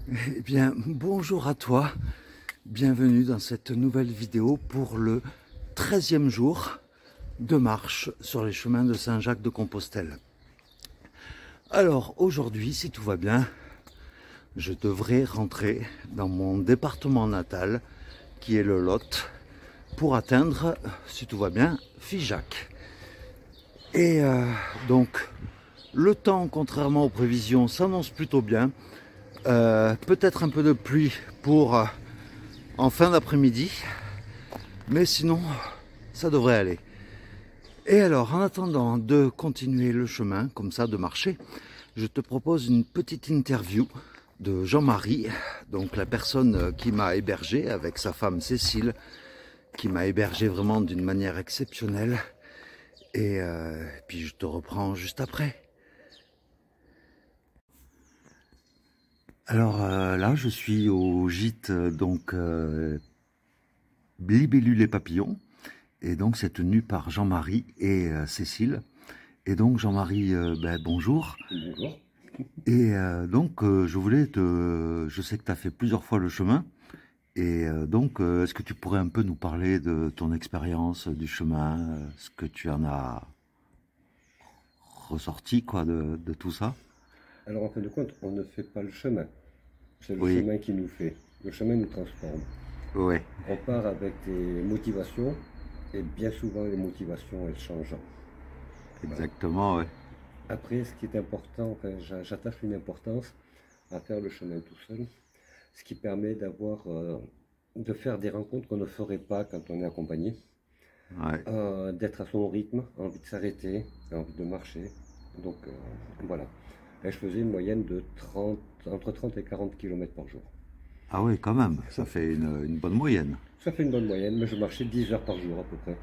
Eh bien, bonjour à toi, bienvenue dans cette nouvelle vidéo pour le 13e jour de marche sur les chemins de Saint-Jacques-de-Compostelle. Alors aujourd'hui, si tout va bien, je devrais rentrer dans mon département natal, qui est le Lot, pour atteindre, si tout va bien, Figeac. Et donc, le temps, contrairement aux prévisions, s'annonce plutôt bien. Peut-être un peu de pluie pour en fin d'après-midi, mais sinon ça devrait aller. Et alors, en attendant de continuer le chemin, comme ça, de marcher, je te propose une petite interview de Jean-Marie, donc la personne qui m'a hébergé avec sa femme Cécile, qui m'a hébergé vraiment d'une manière exceptionnelle. Et puis je te reprends juste après. Alors là, je suis au gîte donc Libellule et Papillons, et donc c'est tenu par Jean-Marie et Cécile. Et donc Jean-Marie, bonjour. Bonjour. Et donc je voulais je sais que tu as fait plusieurs fois le chemin, et donc est-ce que tu pourrais un peu nous parler de ton expérience du chemin, ce que tu en as ressorti quoi de tout ça? Alors en fin de compte, on ne fait pas le chemin. C'est le Oui, chemin qui nous fait. Le chemin nous transforme. ouais, On part avec des motivations et bien souvent les motivations elles changent. Voilà. exactement, ouais. Après, ce qui est important, enfin, j'attache une importance à faire le chemin tout seul, ce qui permet de faire des rencontres qu'on ne ferait pas quand on est accompagné, Ouais. d'être à son rythme, envie de s'arrêter, envie de marcher. Donc voilà. Et je faisais une moyenne de entre 30 et 40 km par jour. Ah oui, quand même, ça fait une bonne moyenne. Ça fait une bonne moyenne, mais je marchais 10 heures par jour à peu près.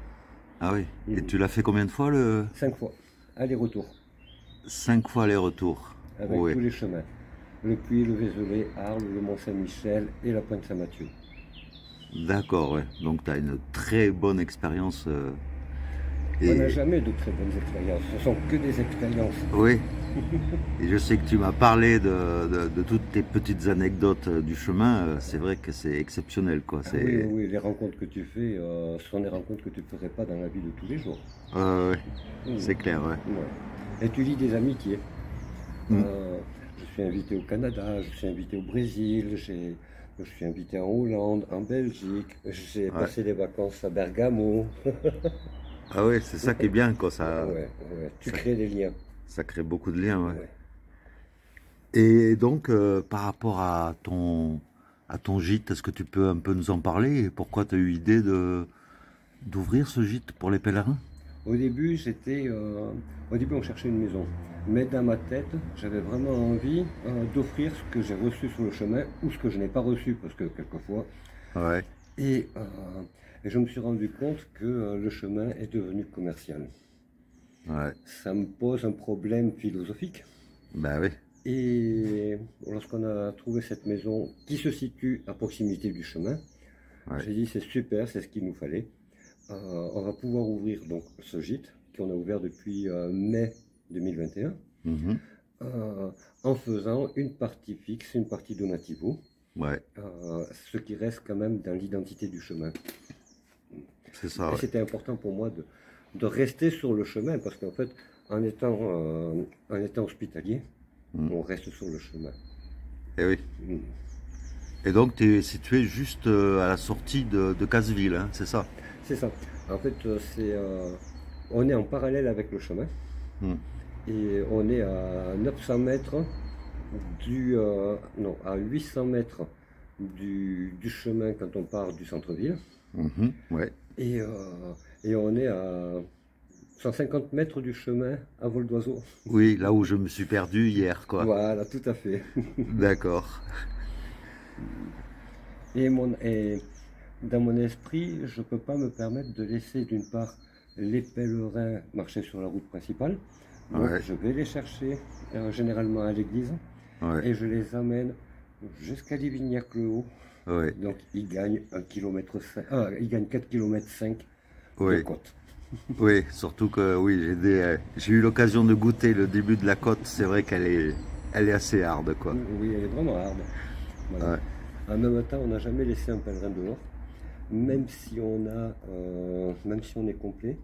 Ah oui, et Mhm. tu l'as fait combien de fois 5 fois, aller-retour, 5 fois les-retours? avec Oui, tous les chemins. Le Puy, le Vézelay, Arles, le Mont-Saint-Michel et la Pointe Saint-Mathieu. d'accord, ouais. Donc tu as une très bonne expérience. On n'a Et jamais de très bonnes expériences, ce sont que des expériences. oui, et je sais que tu m'as parlé de toutes tes petites anecdotes du chemin. C'est vrai que c'est exceptionnel, quoi. Ah oui, oui, C'est oui, les rencontres que tu fais, ce sont des rencontres que tu ne ferais pas dans la vie de tous les jours. ouais, Mhm. c'est clair, ouais. Ouais. Et tu lis des amitiés. Mm. Je suis invité au Canada, je suis invité au Brésil, je suis invité en Hollande, en Belgique, j'ai Ouais. passé des vacances à Bergamo. Ah ouais, c'est ça qui est bien, quoi. Ouais, ouais, tu Ça, crées des liens. ça crée beaucoup de liens, ouais. Ouais. Et donc, par rapport à ton gîte, est-ce que tu peux un peu nous en parler? Et pourquoi tu as eu l'idée d'ouvrir ce gîte pour les pèlerins? Au début, au début, on cherchait une maison. Mais dans ma tête, j'avais vraiment envie d'offrir ce que j'ai reçu sur le chemin ou ce que je n'ai pas reçu, parce que quelquefois. Ouais, Et, euh, et je me suis rendu compte que le chemin est devenu commercial. ouais, Ça me pose un problème philosophique. bah oui, Et lorsqu'on a trouvé cette maison qui se situe à proximité du chemin, ouais. j'ai dit c'est super, c'est ce qu'il nous fallait. On va pouvoir ouvrir donc ce gîte qu'on a ouvert depuis mai 2021 Mhm. euh, en faisant une partie fixe, une partie donativo, Ouais, ce qui reste quand même dans l'identité du chemin. c'est ça, Et ouais. c'était important pour moi de rester sur le chemin parce qu'en fait, en étant hospitalier, Mm. on reste sur le chemin. Et oui. Mm. Et donc, tu es situé juste à la sortie de Casseville, hein, c'est ça? C'est ça. En fait, on est en parallèle avec le chemin Mm. et on est à 900 mètres non, à 800 mètres du chemin quand on part du centre-ville Mhm. Ouais. et, euh, et on est à 150 mètres du chemin à vol d'oiseau. Oui, là où je me suis perdu hier, quoi. Voilà, tout à fait. D'accord. Et dans mon esprit, je ne peux pas me permettre de laisser d'une part les pèlerins marcher sur la route principale. Donc Ouais, je vais les chercher généralement à l'église ouais, et je les amène jusqu'à Livignac-le-Haut. ouais, Donc ils gagnent 1 km, ils gagnent 4,5 km de ouais. côte. Oui, surtout que oui, j'ai eu l'occasion de goûter le début de la côte. C'est vrai elle est assez hard, quoi. Oui, elle est vraiment hard. Voilà. Ouais. En même temps, on n'a jamais laissé un pèlerin dehors, même si on est complet.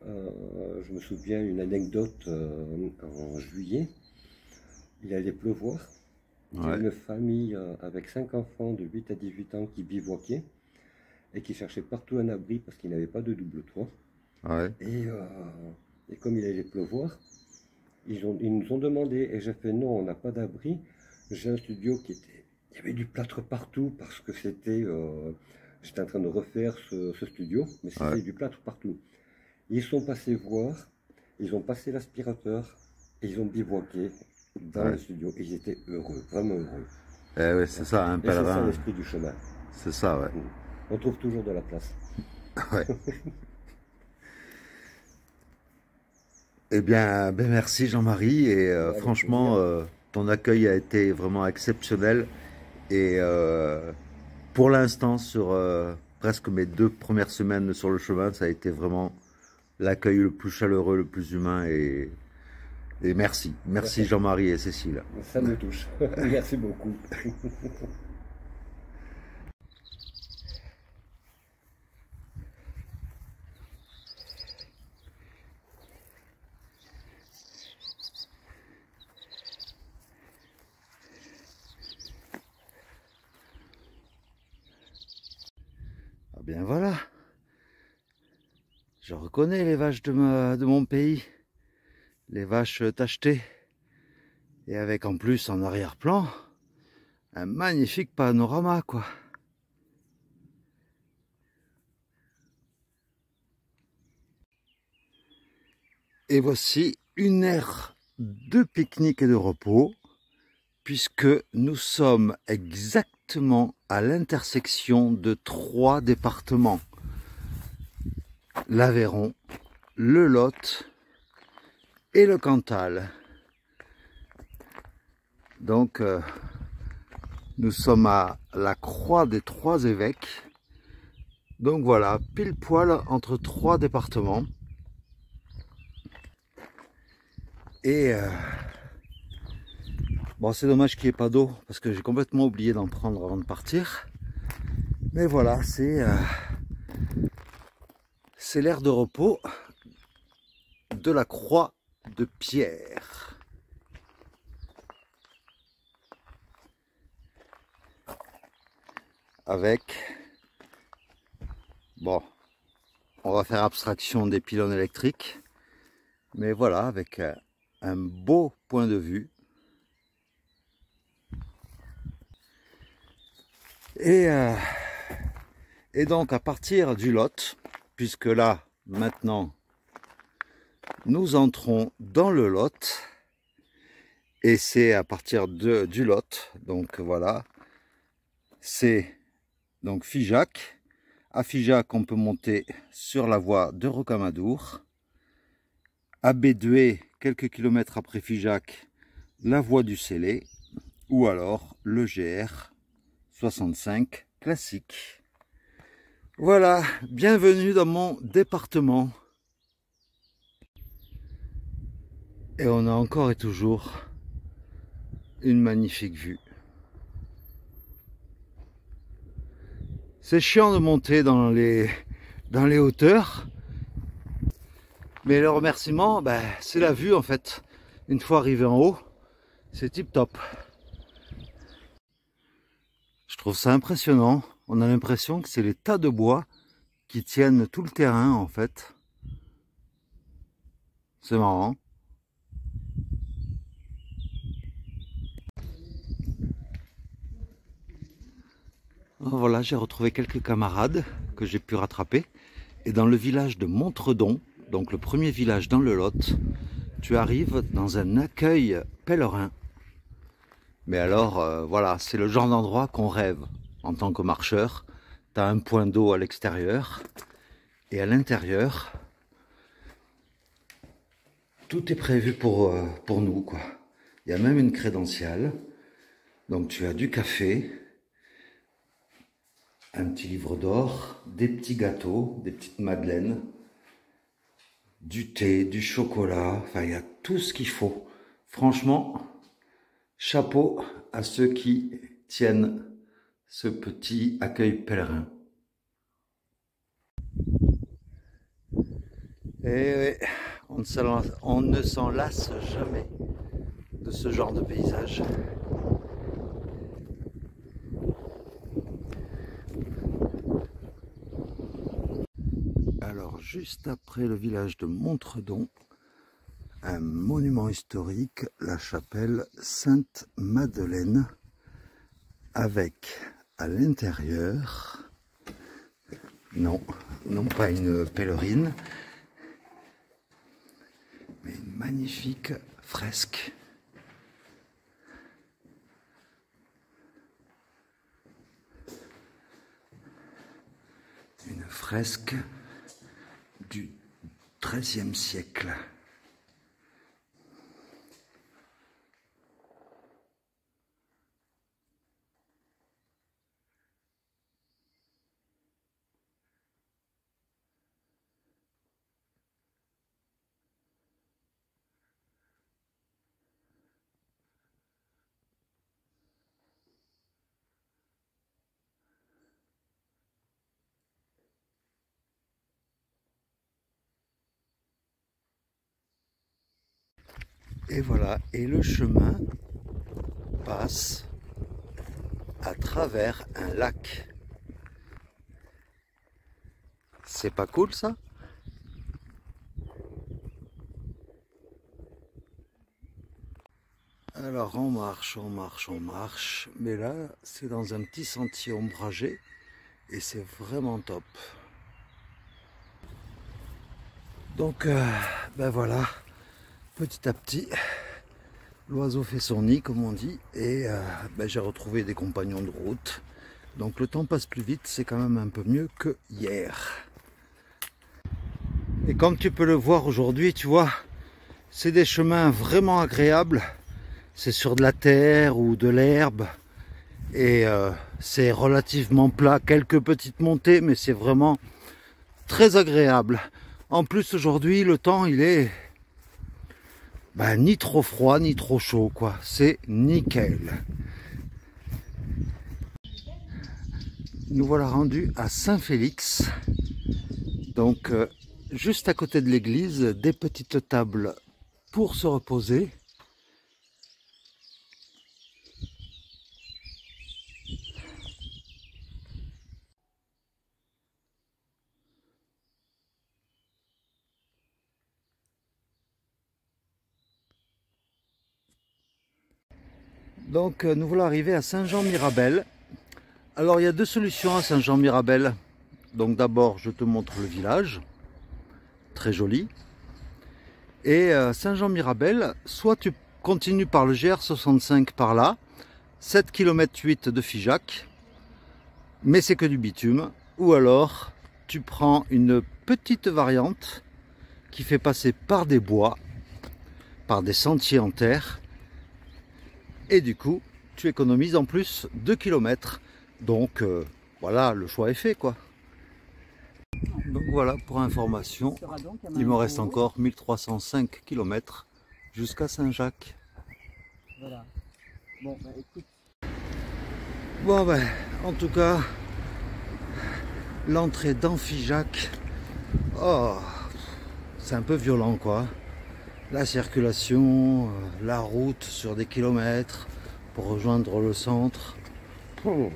Je me souviens une anecdote en juillet, il allait pleuvoir. Il y a Ouais. une famille avec 5 enfants de 8 à 18 ans qui bivouaquaient et qui cherchaient partout un abri parce qu'ils n'avaient pas de double toit. Ouais. Et, euh, et comme il allait pleuvoir, ils nous ont demandé, et j'ai fait non, on n'a pas d'abri. J'ai un studio il y avait du plâtre partout parce que j'étais en train de refaire ce studio, mais Ouais. c'était du plâtre partout. Ils sont passés voir, ils ont passé l'aspirateur et ils ont bivouaqué dans Ouais. le studio. Ils étaient heureux, vraiment heureux. Eh oui, c'est ça, un Et c'est ça pèlerin. l'esprit du chemin. C'est ça, ouais. On trouve toujours de la place. Ouais. Eh bien, ben merci Jean-Marie. Et Avec franchement, plaisir. ton accueil a été vraiment exceptionnel. Et pour l'instant, sur presque mes 2 premières semaines sur le chemin, ça a été vraiment l'accueil le plus chaleureux, le plus humain. Et merci. Merci Jean-Marie et Cécile. Ça me touche. Merci beaucoup. Ah bien voilà. Je reconnais les vaches de mon pays. Les vaches tachetées. Et avec en plus en arrière-plan, un magnifique panorama, quoi. Et voici une aire de pique-nique et de repos, puisque nous sommes exactement à l'intersection de 3 départements. L'Aveyron, le Lot et le Cantal. Donc, nous sommes à la croix des 3 évêques. Donc voilà, pile poil entre 3 départements. Et bon, c'est dommage qu'il n'y ait pas d'eau parce que j'ai complètement oublié d'en prendre avant de partir. Mais voilà, c'est l'aire de repos de la croix de pierre. Avec, bon, on va faire abstraction des pylônes électriques. Mais voilà, avec un beau point de vue. Et donc à partir du Lot, puisque là maintenant nous entrons dans le Lot, et c'est à partir du Lot, donc voilà, c'est donc Figeac. À Figeac on peut monter sur la voie de Rocamadour. À Bédué, quelques kilomètres après Figeac, la voie du Célé, ou alors le GR 65 classique. Voilà, bienvenue dans mon département. Et on a encore et toujours une magnifique vue. C'est chiant de monter dans les hauteurs, mais le remerciement, ben, c'est la vue en fait. Une fois arrivé en haut, c'est tip top. Je trouve ça impressionnant. On a l'impression que c'est les tas de bois qui tiennent tout le terrain en fait. C'est marrant. Voilà, j'ai retrouvé quelques camarades que j'ai pu rattraper. Et dans le village de Montredon, donc le premier village dans le Lot, tu arrives dans un accueil pèlerin. Mais alors, voilà, c'est le genre d'endroit qu'on rêve en tant que marcheur. Tu as un point d'eau à l'extérieur et à l'intérieur, tout est prévu pour nous, quoi. Il y a même une crédentiale. Donc tu as du café, un petit livre d'or, des petits gâteaux, des petites madeleines, du thé, du chocolat, enfin il y a tout ce qu'il faut. Franchement, chapeau à ceux qui tiennent ce petit accueil pèlerin. Et on ne s'en lasse jamais de ce genre de paysage. Alors, juste après le village de Montredon, un monument historique, la chapelle Sainte-Madeleine, avec à l'intérieur, non pas une pèlerine, mais une magnifique fresque. Une fresque du XIIIe siècle. Et voilà, et le chemin passe à travers un lac. C'est pas cool ça? Alors on marche, mais là c'est dans un petit sentier ombragé et c'est vraiment top. Donc ben voilà, petit à petit, l'oiseau fait son nid comme on dit et ben, j'ai retrouvé des compagnons de route. Donc le temps passe plus vite, c'est quand même un peu mieux que hier. Et comme tu peux le voir aujourd'hui, tu vois, c'est des chemins vraiment agréables. C'est sur de la terre ou de l'herbe et c'est relativement plat, quelques petites montées, mais c'est vraiment très agréable. En plus aujourd'hui le temps il est ni trop froid ni trop chaud quoi, c'est nickel. Nous voilà rendus à Saint-Félix, donc juste à côté de l'église, des petites tables pour se reposer. Donc nous voilà arrivés à Saint-Jean-Mirabel. Alors il y a deux solutions à Saint-Jean-Mirabel. Donc d'abord je te montre le village, très joli. Et Saint-Jean-Mirabel, soit tu continues par le GR65 par là, 7 km 8 de Figeac, mais c'est que du bitume. Ou alors tu prends une petite variante qui fait passer par des bois, par des sentiers en terre. Et du coup, tu économises en plus 2 km. Donc voilà, le choix est fait quoi. Donc voilà, pour information, il me reste encore 1305 km jusqu'à Saint-Jacques. Voilà. Bon, bah écoute. Bon ben, en tout cas, l'entrée dans Figeac, oh, c'est un peu violent quoi. La circulation, la route sur des kilomètres pour rejoindre le centre. Oh.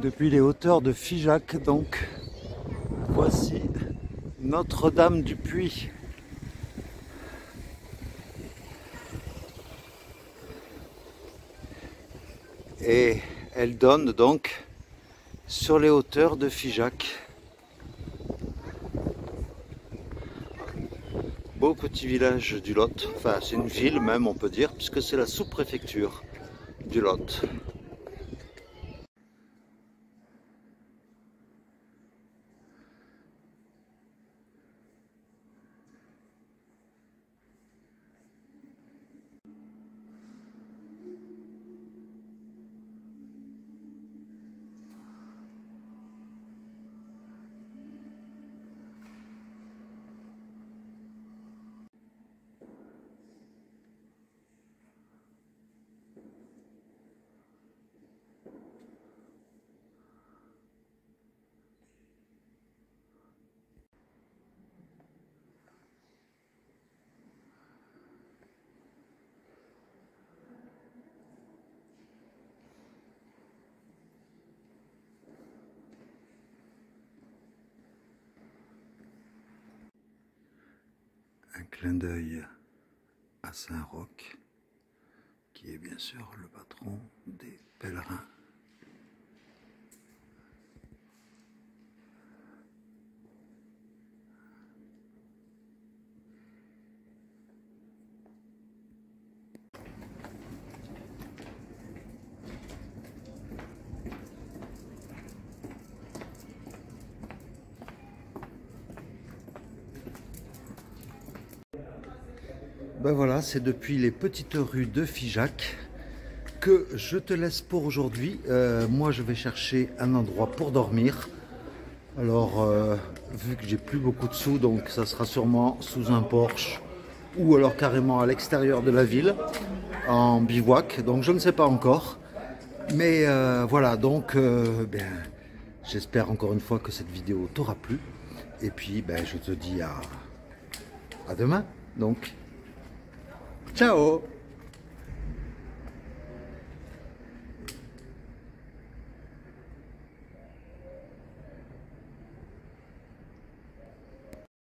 Depuis les hauteurs de Figeac, donc, voici Notre-Dame-du-Puy. Et elle donne donc sur les hauteurs de Figeac. Beau petit village du Lot, enfin c'est une ville même on peut dire, puisque c'est la sous-préfecture du Lot. Clin d'œil à Saint-Roch, qui est bien sûr le patron des pèlerins. Ben voilà, c'est depuis les petites rues de Figeac que je te laisse pour aujourd'hui. Moi, je vais chercher un endroit pour dormir. Alors, vu que j'ai plus beaucoup de sous, donc ça sera sûrement sous un porche ou alors carrément à l'extérieur de la ville, en bivouac. Donc, je ne sais pas encore. Mais voilà, donc, j'espère encore une fois que cette vidéo t'aura plu. Et puis, je te dis à demain. Donc, ciao!